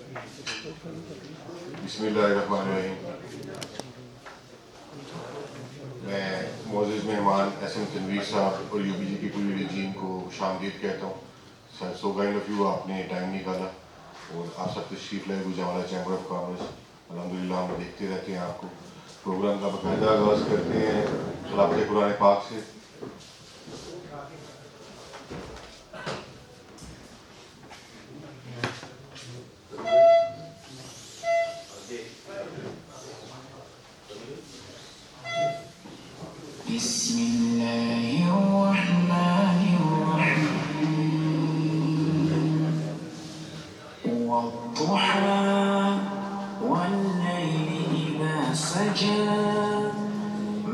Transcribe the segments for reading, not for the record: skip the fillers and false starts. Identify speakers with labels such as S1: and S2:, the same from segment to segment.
S1: بسم اللہ الرحمن الرحیم. میں معزز مہمان ایس ایم تنویر صاحب اور یو پی جی کی پوری ریجیم کو خوش آمدید کہتا ہوں. سو کائنڈ آف یو، آپ نے ٹائم نکالا اور آپ سب تشریف لائے گوجرانوالہ چیمبر آف کامرس. الحمدللہ ہم دیکھتے رہتے ہیں آپ کو. پروگرام کا باقاعدہ آغاز کرتے ہیں تلاوت قرآن پاک سے.
S2: بسم الله الرحمن الرحيم والضحى والليل إذا سجى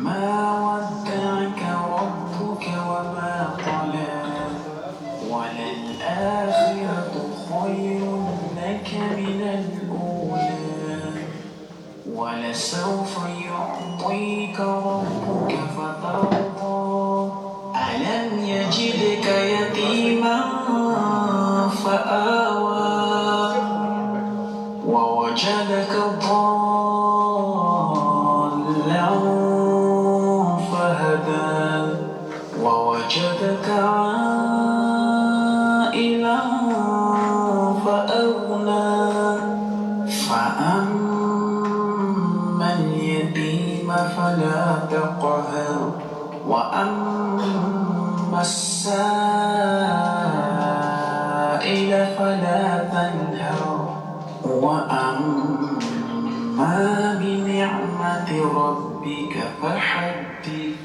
S2: ما ودعك ربك وما قلى وللآخرة خير لك من الأولى ولسوف يعطيك ربك فترضى ألم يجدك يتيما فآوى ووجدك ضالا فهدى ووجدك عائلا فأغنى فأما اليتيم فلا تقهر وأما السائل فلا تنهر وأما بنعمة ربك فحدث.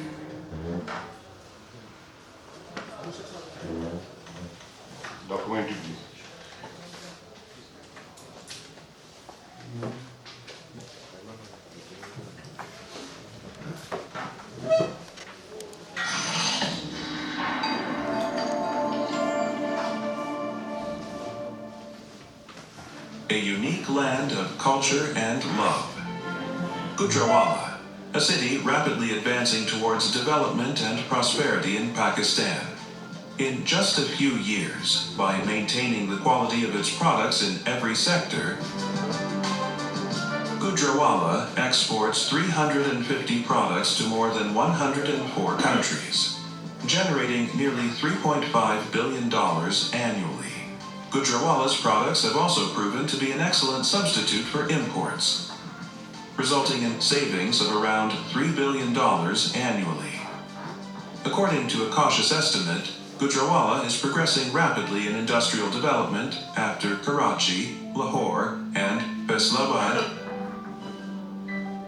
S1: Documentary please.
S3: A unique land of culture and love. Gujranwala, a city rapidly advancing towards development and prosperity in Pakistan. In just a few years, by maintaining the quality of its products in every sector, Gujranwala exports 350 products to more than 104 countries, generating nearly $3.5 billion annually. Gujranwala's products have also proven to be an excellent substitute for imports, resulting in savings of around $3 billion annually. According to a cautious estimate, Gujranwala is progressing rapidly in industrial development after Karachi, Lahore, and Faisalabad.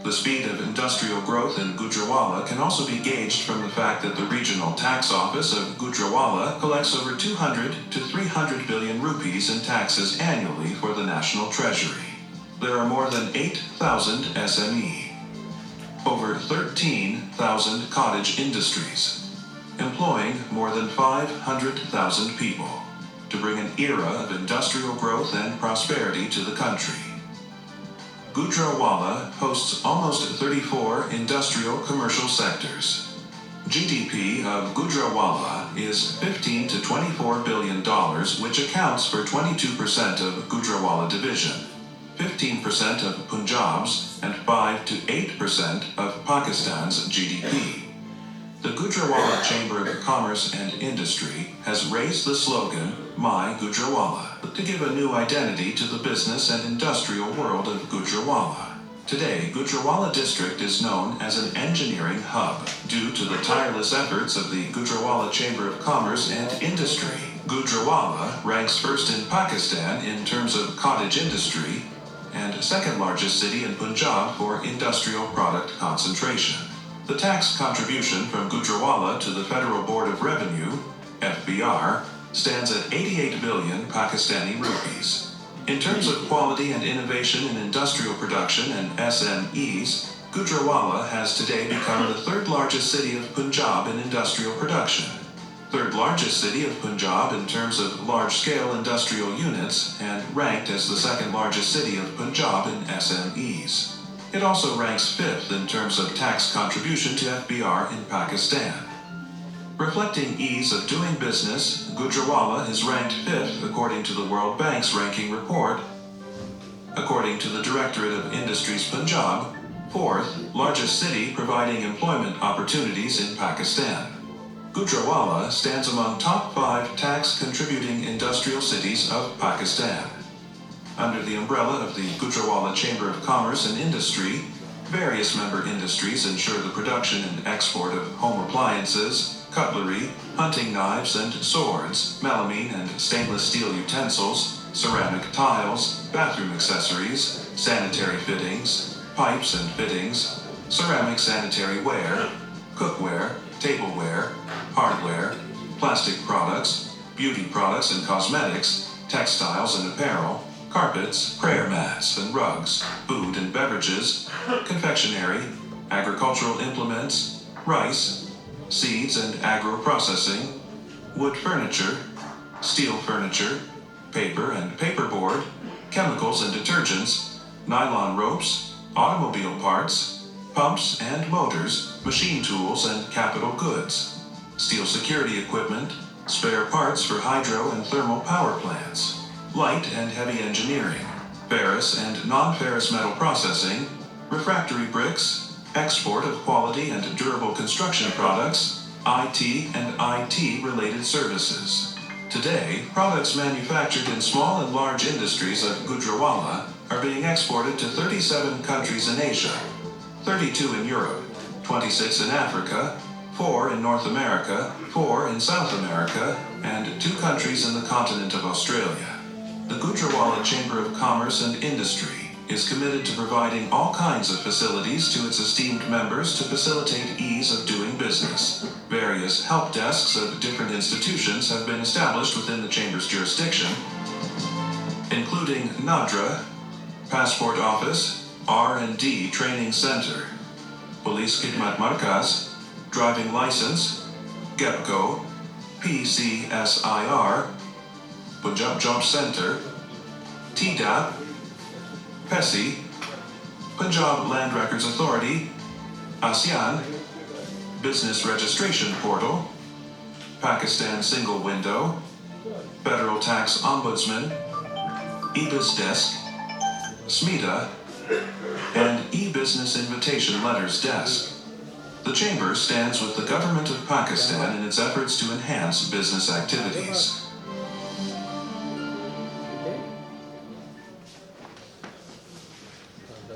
S3: The speed of industrial growth in Gujranwala can also be gauged from the fact that the regional tax office of Gujranwala collects over 200 to 300 billion rupees in taxes annually for the national treasury. There are more than 8,000 SME, over 13,000 cottage industries, employing more than 500,000 people, to bring an era of industrial growth and prosperity to the country. Gujranwala hosts almost 34 industrial commercial sectors. GDP of Gujranwala is $15 to $24 billion, which accounts for 22% of Gujranwala division, 15% of Punjab's, and 5 to 8% of Pakistan's GDP. The Gujranwala Chamber of Commerce and Industry has raised the slogan, My Gujranwala, to give a new identity to the business and industrial world of Gujranwala. Today, Gujranwala district is known as an engineering hub due to the tireless efforts of the Gujranwala Chamber of Commerce and Industry. Gujranwala ranks first in Pakistan in terms of cottage industry and second largest city in Punjab for industrial product concentration. The tax contribution from Gujranwala to the Federal Board of Revenue, FBR, stands at 88 billion Pakistani rupees. In terms of quality and innovation in industrial production and SMEs, Gujranwala has today become the third largest city of Punjab in industrial production, third largest city of Punjab in terms of large-scale industrial units, and ranked as the second largest city of Punjab in SMEs. It also ranks fifth in terms of tax contribution to FBR in Pakistan. Reflecting ease of doing business, Gujranwala is ranked fifth according to the World Bank's ranking report. according to the Directorate of Industries Punjab, fourth largest city providing employment opportunities in Pakistan. Gujranwala stands among top 5 tax-contributing industrial cities of Pakistan. Under the umbrella of the Gujranwala Chamber of Commerce and Industry, various member industries ensure the production and export of home appliances, cutlery, hunting knives and swords, melamine and stainless steel utensils, ceramic tiles, bathroom accessories, sanitary fittings, pipes and fittings, ceramic sanitary ware, cookware, tableware, hardware, plastic products, beauty products and cosmetics, textiles and apparel, carpets, prayer mats and rugs, food and beverages, confectionery, agricultural implements, rice, seeds and agro-processing, wood furniture, steel furniture, paper and paperboard, chemicals and detergents, nylon ropes, automobile parts, pumps and motors, machine tools and capital goods, steel security equipment, spare parts for hydro and thermal power plants, light and heavy engineering, ferrous and non-ferrous metal processing, refractory bricks, export of quality and durable construction products, IT and IT-related services. Today, products manufactured in small and large industries of Gujranwala are being exported to 37 countries in Asia, 32 in Europe, 26 in Africa, 4 in North America, 4 in South America, and 2 countries in the continent of Australia. The Gujranwala Chamber of Commerce and Industry is committed to providing all kinds of facilities to its esteemed members to facilitate ease of doing business. Various help desks of different institutions have been established within the Chamber's jurisdiction, including NADRA, Passport Office, R&D Training Center, Police Khidmat Markaz, Driving License, GEPCO, PCSIR, Punjab Job Center, TDAP, PESI, Punjab Land Records Authority, ASEAN, Business Registration Portal, Pakistan Single Window, Federal Tax Ombudsman, eBiz Desk, SMITA, and e-Business Invitation Letters Desk. The Chamber stands with the Government of Pakistan in its efforts to enhance business activities.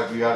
S1: FBR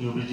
S4: UBG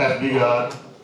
S4: FBR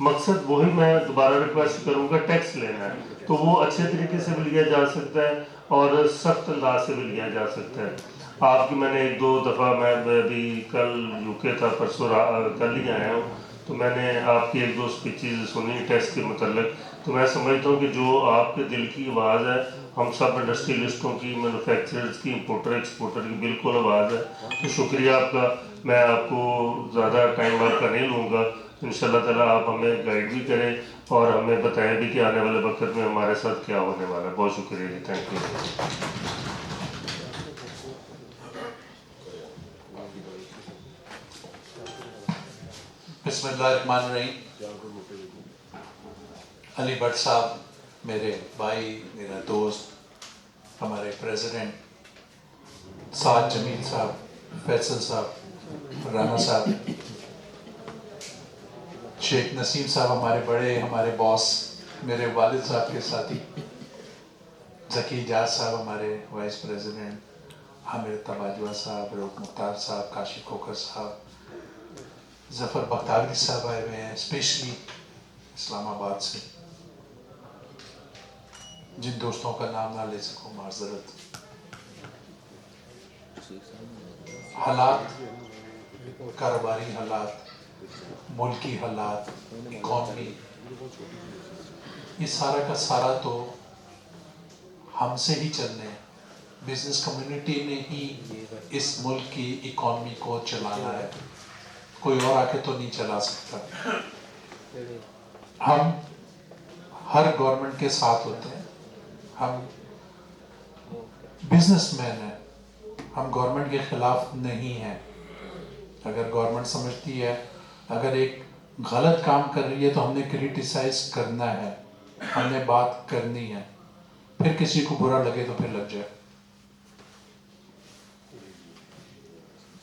S4: مقصد وہی میں دوبارہ request کروں گا، tax لینا ہے تو وہ اچھے طریقے سے بھی لیا جا سکتا ہے اور سخت انداز سے بھی لیا جا سکتا ہے. آپ کی میں نے 1-2 دفعہ، میں ابھی کل یو کے تھا، پرسوں کل ہی آیا ہوں، تو میں نے آپ کی 1-2 اسپیچز سنی ٹیکس کے متعلق. تو میں سمجھتا ہوں کہ جو آپ کے دل کی آواز ہے، ہم سب انڈسٹریلسٹوں کی، مینوفیکچررز کی، امپورٹر ایکسپورٹر کی بالکل آواز ہے. تو شکریہ آپ کا. میں آپ کو زیادہ ٹائم آپ کا نہیں لوں گا. انشاءاللہ تعالیٰ آپ ہمیں گائیڈ بھی کریں اور ہمیں بتائیں بھی کہ آنے والے وقت میں ہمارے ساتھ کیا ہونے والا ہے. بہت شکریہ جی، تھینک یو.
S5: بسم اللہ الرحمن الرحیم. علی بٹ صاحب میرے بھائی، میرا دوست، ہمارے پریزیڈنٹ سعد جمیل صاحب، فیصل صاحب، رانا صاحب، شیخ نسیم صاحب ہمارے بڑے، ہمارے باس، میرے والد صاحب کے ساتھی، ذکی اجاز صاحب ہمارے وائس پریزیڈنٹ، عامر تباجوہ صاحب، روک مختار صاحب، کاشف کھوکر صاحب، ظفر بختیاری صاحب آئے ہوئے ہیں اسپیشلی اسلام آباد سے. جن دوستوں کا نام نہ لے سکوں معذرت. حالات، کاروباری حالات، ملکی حالات، اکانومی، یہ سارا کا سارا تو ہم سے ہی چلنے ہیں. بزنس کمیونٹی نے ہی اس ملک کی اکانومی کو چلانا ہے، کوئی اور آ کے تو نہیں چلا سکتا. ہم ہر گورنمنٹ کے ساتھ ہوتے ہیں. ہم بزنس مین ہیں، ہم گورنمنٹ کے خلاف نہیں ہیں. اگر گورنمنٹ سمجھتی ہے اگر ایک غلط کام کر رہی ہے تو ہم نے کریٹیسائز کرنا ہے، ہم نے بات کرنی ہے. پھر کسی کو برا لگے تو پھر لگ جائے.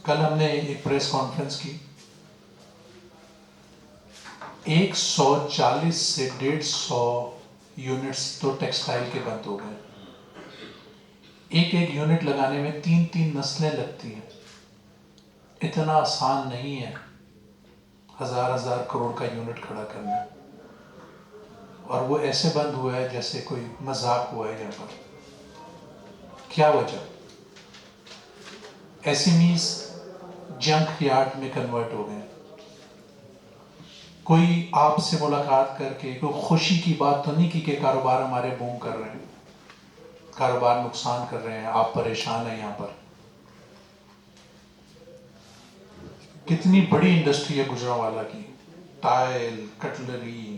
S5: کل ہم نے ایک پریس کانفرنس کی، 140 سے 150 یونٹس تو ٹیکسٹائل کے بند ہو گئے. ایک یونٹ لگانے میں 3 نسلیں لگتی ہیں. اتنا آسان نہیں ہے 1000 کروڑ کا یونٹ کھڑا کرنا، اور وہ ایسے بند ہوا ہے جیسے کوئی مذاق ہوا ہے یہاں پر. کیا وجہ؟ ایسیمیز جنک یارڈ میں کنورٹ ہو گئے. کوئی آپ سے ملاقات کر کے کوئی خوشی کی بات تو نہیں کی کہ کاروبار ہمارے بوم کر رہے ہیں، کاروبار نقصان کر رہے ہیں، آپ پریشان ہیں. یہاں پر کتنی بڑی انڈسٹری ہے گجرانوالہ کی، tile, cutlery,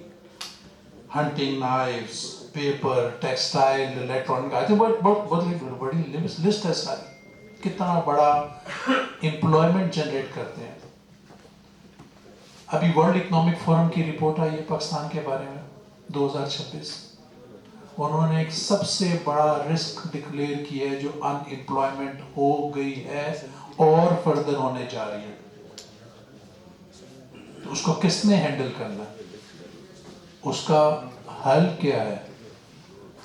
S5: hunting knives, paper, textile, electronic, بہت بڑی لسٹ ہے ساری. کتنا بڑا امپلائمنٹ جنریٹ کرتے ہیں. ابھی ورلڈ اکنامک فورم کی رپورٹ آئی ہے پاکستان کے بارے میں 2026. انہوں نے ایک سب سے بڑا رسک ڈکلیئر کیا ہے جو ان امپلائمنٹ ہو گئی ہے اور فردر ہونے جا رہی ہے. تو اس کو کس نے ہینڈل کرنا؟ اس کا حل کیا ہے؟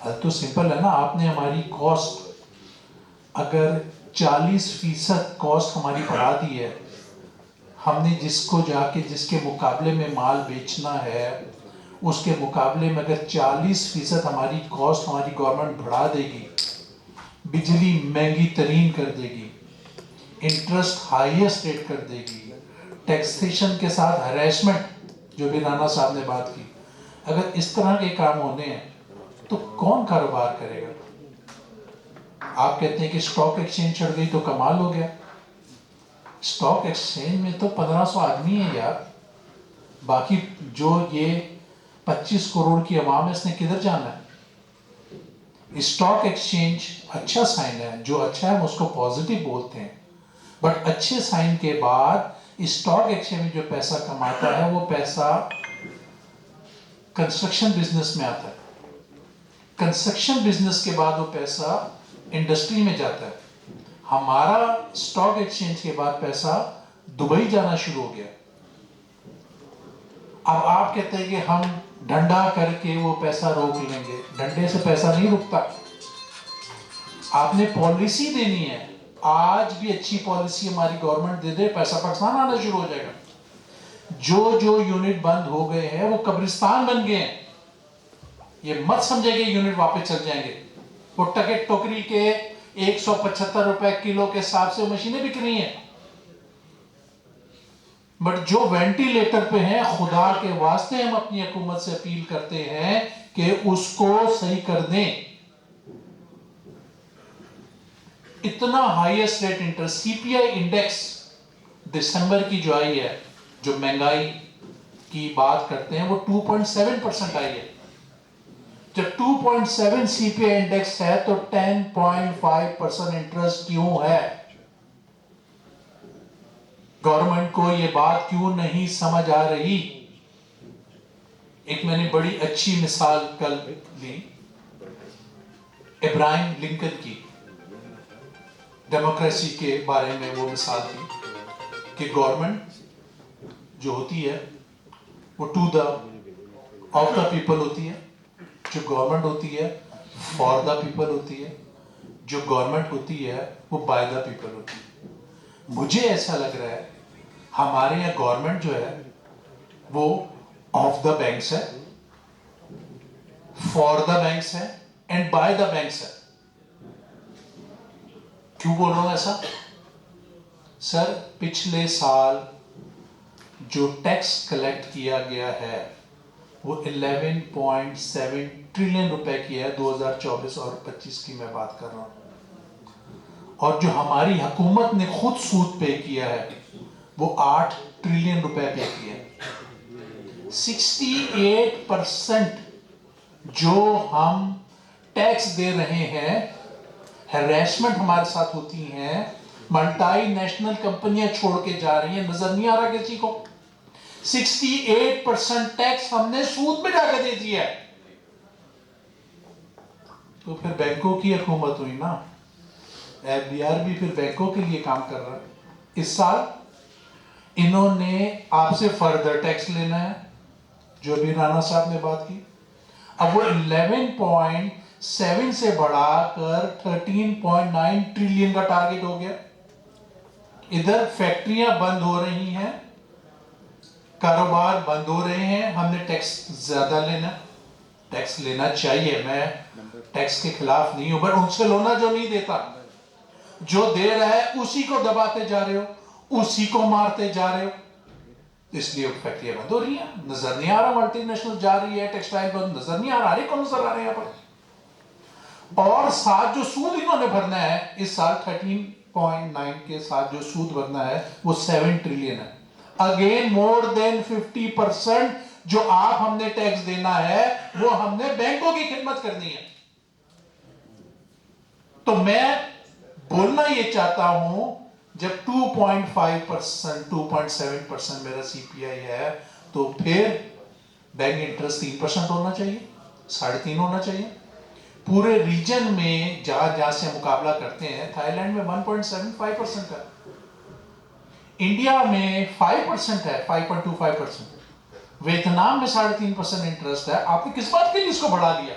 S5: حل تو سمپل ہے نا. آپ نے ہماری کاسٹ اگر 40% کاسٹ ہماری بڑھا دی ہے، ہم نے جس کو جا کے جس کے مقابلے میں مال بیچنا ہے اس کے مقابلے میں اگر 40% ہماری کاسٹ ہماری گورنمنٹ بڑھا دے گی، بجلی مہنگی ترین کر دے گی، انٹرسٹ ہائیسٹ ریٹ کر دے گی، ٹیکسیشن کے ساتھ ہریسمنٹ جو بھی رانا صاحب نے بات کی، اگر اس طرح کے کام ہونے ہیں تو کون کاروبار کرے گا؟ آپ کہتے ہیں کہ اسٹاک ایکسچینج چڑھ گئی تو کمال ہو گیا. اسٹاک ایکسچینج میں تو 1500 آدمی ہیں یار. باقی جو یہ 25 کروڑ کی عوام ہے اس نے کدھر جانا ہے؟ اسٹاک ایکسچینج اچھا سائن ہے، جو اچھا ہے ہم اس کو پازیٹیو بولتے ہیں. بٹ اچھے سائن کے بعد اسٹاک ایکسچینج میں جو پیسہ کماتا ہے وہ پیسہ کنسٹرکشن بزنس میں آتا ہے. کنسٹرکشن بزنس کے بعد وہ پیسہ انڈسٹری میں جاتا ہے. ہمارا اسٹاک ایکسچینج کے بعد پیسہ دبئی جانا شروع ہو گیا. اب آپ کہتے ہیں کہ ہم ڈنڈا کر کے وہ پیسہ روک لیں گے. ڈنڈے سے پیسہ نہیں رکتا. آپ نے پالیسی دینی ہے. آج بھی اچھی پالیسی ہماری گورنمنٹ دے دے، پیسہ پاکستان آنا شروع ہو جائے گا. جو یونٹ بند ہو گئے ہیں وہ قبرستان بن گئے ہیں. یہ مت سمجھے کہ یونٹ واپس چل جائیں گے. وہ ٹکٹ ٹوکری کے 175 روپے کلو کے حساب سے مشینیں بک رہی ہیں. بٹ جو وینٹیلیٹر پہ ہیں خدا کے واسطے ہم اپنی حکومت سے اپیل کرتے ہیں کہ اس کو صحیح کر دیں. اتنا ہائیسٹ ریٹ انٹرسٹ سی پی آئی انڈیکس دسمبر کی جو آئی ہے, جو مہنگائی کی بات کرتے ہیں, وہ 2.7% آئی ہے. جب 2.7 سی پی آئی انڈیکس ہے تو 10.5% انٹرسٹ کیوں ہے؟ گورنمنٹ کو یہ بات کیوں نہیں سمجھ آ رہی؟ ایک میں نے بڑی اچھی مثال کل لی ابراہیم لنکن کی, ڈیموکریسی کے بارے میں وہ مثال تھی کہ گورنمنٹ جو ہوتی ہے وہ to the of the people ہوتی ہے, جو گورنمنٹ ہوتی ہے فار دا پیپل ہوتی ہے, جو گورنمنٹ ہوتی ہے وہ بائی دا پیپل ہوتی ہے. مجھے ایسا لگ رہا ہے ہمارے یہاں گورنمنٹ جو ہے وہ آف دا بینکس ہے, فار دا بینکس ہے اینڈ بائی دا بینکس ہے. کیوں بول رہا ہوں ایسا؟ سر پچھلے سال جو ٹیکس کلیکٹ کیا گیا ہے وہ 11.7 ٹریلین روپے کی ہے, 2024 اور 25 کی میں بات کر رہا ہوں. اور جو ہماری حکومت نے خود سود پے کیا ہے وہ 8 ٹریلین روپے پے کیا ہے. 68% جو ہم ٹیکس دے رہے ہیں, ہیراسمنٹ ہمارے ساتھ ہوتی ہیں, ملٹائی نیشنل کمپنیاں چھوڑ کے جا رہی ہیں, نظر نہیں آ رہا کسی کو. 68% ٹیکس ہم نے سود میں جا کے دے دیا ہے. تو پھر بینکوں کی حکومت ہوئی نا, ایف بی آر بھی پھر بینکوں کے لیے کام کر رہا ہے. اس سال انہوں نے آپ سے فردر ٹیکس لینا ہے, جو ابھی رانا صاحب نے بات کی. اب وہ 11.7 سے بڑھا کر 13.9 ٹریلین کا ٹارگٹ ہو گیا. ادھر فیکٹریاں بند ہو رہی ہیں, کاروبار بند ہو رہے ہیں, ہم نے ٹیکس زیادہ لینا. ٹیکس لینا چاہیے, میں ٹیکس کے خلاف نہیں ہوں, بٹ ان سے لونا جو نہیں دیتا, جو دے رہا ہے اسی کو دباتے جا رہے ہو, اسی کو مارتے جا رہے ہو. اس لیے فیکٹریاں بند ہو رہی ہیں. نظر نہیں آ رہا ملٹی نیشنل جا رہی ہے, ٹیکسٹائل بند نظر نہیں آ رہا, ہر ایک کو نظر آ رہے ہیں یہاں پر. اور ساتھ جو سود انہوں نے بھرنا ہے اس سال 13.9 کے ساتھ جو سود بھرنا ہے وہ 7 ٹریلین ہے. اگین مور دین 50% جو آپ ہم نے ٹیکس دینا ہے وہ ہم نے بینکوں کی خدمت کرنی ہے. تو میں بولنا یہ چاہتا ہوں جب 2.5% 2.7% میرا سی پی آئی ہے تو پھر بینک انٹرسٹ 3% ہونا چاہیے, 3.5 ہونا چاہیے. پورے ریجن میں جہاں جہاں سے مقابلہ کرتے ہیں, تھائی لینڈ میں 1.75% ہے, انڈیا میں 5% ہے, 5.25%. ویتنام میں 3.5% انٹرسٹ ہے. آپ نے کس بات کے لیے اس کو بڑھا دیا؟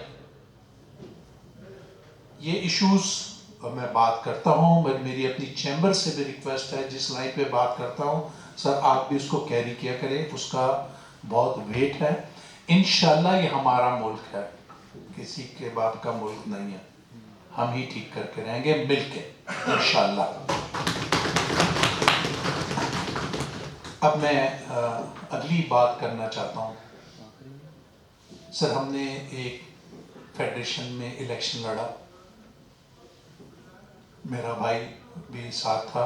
S5: یہ ایشوز میں بات کرتا ہوں, میری اپنی چیمبر سے بھی ریکویسٹ ہے, جس لائن پہ بات کرتا ہوں سر آپ بھی اس کو کیری کیا کریں, اس کا بہت ویٹ ہے. انشاءاللہ یہ ہمارا ملک ہے, کسی کے باپ کا ملک نہیں ہے, ہم ہی ٹھیک کر کے رہیں گے مل کے انشاءاللہ. اب میں اگلی بات کرنا چاہتا ہوں. سر ہم نے ایک فیڈریشن میں الیکشن لڑا, میرا بھائی بھی ساتھ تھا.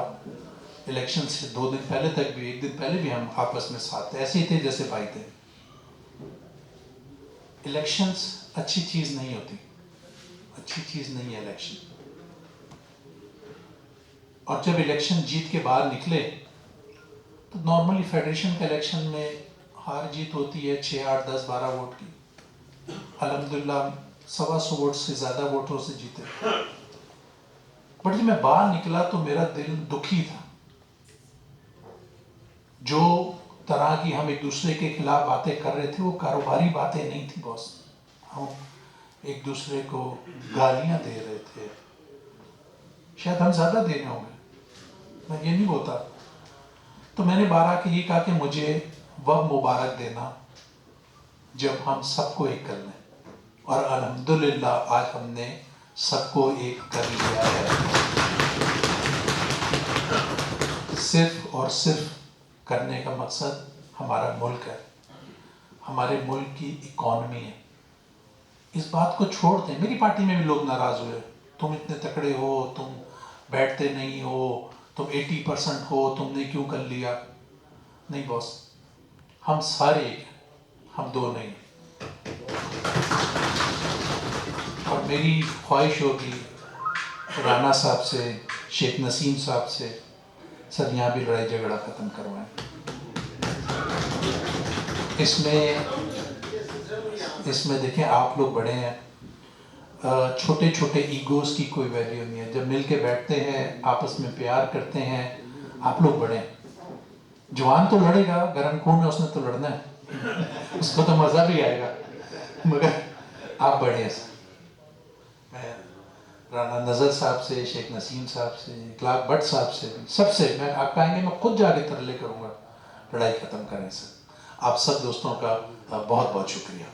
S5: الیکشن سے 2 دن پہلے تک بھی, 1 دن پہلے بھی ہم آپس میں ساتھ تھے, ایسے ہی تھے جیسے بھائی تھے. الیکشنز اچھی چیز نہیں ہوتی, اچھی چیز نہیں ہے الیکشن. اور جب الیکشن جیت کے باہر نکلے تو نارملی فیڈریشن کے الیکشن میں ہار جیت ہوتی ہے 6, 8, 10, 12 ووٹ کی. الحمدللہ 125 ووٹ سے زیادہ ووٹوں سے جیتے. بٹ جب میں باہر نکلا تو میرا دل دکھی تھا. جو طرح کی ہم ایک دوسرے کے خلاف باتیں کر رہے تھے وہ کاروباری باتیں نہیں تھی باس. ہم ایک دوسرے کو گالیاں دے رہے تھے, شاید ہم زیادہ دے رہے ہوں گے, میں یہ نہیں بولتا. تو میں نے 12 کے یہ کہا کہ مجھے وہ مبارک دینا جب ہم سب کو ایک کر لیں، اور الحمدللہ آج ہم نے سب کو ایک کر لیا ہے۔ صرف اور صرف کرنے کا مقصد ہمارا ملک ہے، ہمارے ملک کی اکانومی ہے۔ اس بات کو چھوڑ دیں، میری پارٹی میں بھی لوگ ناراض ہوئے، تم اتنے تکڑے ہو، تم بیٹھتے نہیں ہو، تم 80% ہو، تم نے کیوں کر لیا؟ نہیں باس، ہم سارے ایک ہیں، ہم دو نہیں۔ اور میری خواہش ہوگی رانا صاحب سے، شیخ نسیم صاحب سے، سر یہاں بھی لڑائی جھگڑا ختم کروائیں۔ اس میں دیکھیں آپ لوگ بڑے ہیں، چھوٹے چھوٹے ایگوز کی کوئی ویلیو نہیں ہے، جب مل کے بیٹھتے ہیں آپس میں پیار کرتے ہیں، آپ لوگ بڑے ہیں۔ جوان تو لڑے گا، گرم خون ہے، اس نے تو لڑنا ہے، اس کو تو مزہ بھی آئے گا، مگر آپ بڑے ہیں سر۔ میں رانا نظر صاحب سے، شیخ نسیم صاحب سے، اخلاق بٹ صاحب سے، سب سے میں آپ کہیں گے میں خود جا کے ترلے کروں گا، لڑائی ختم کریں سر۔ آپ سب دوستوں کا بہت بہت شکریہ۔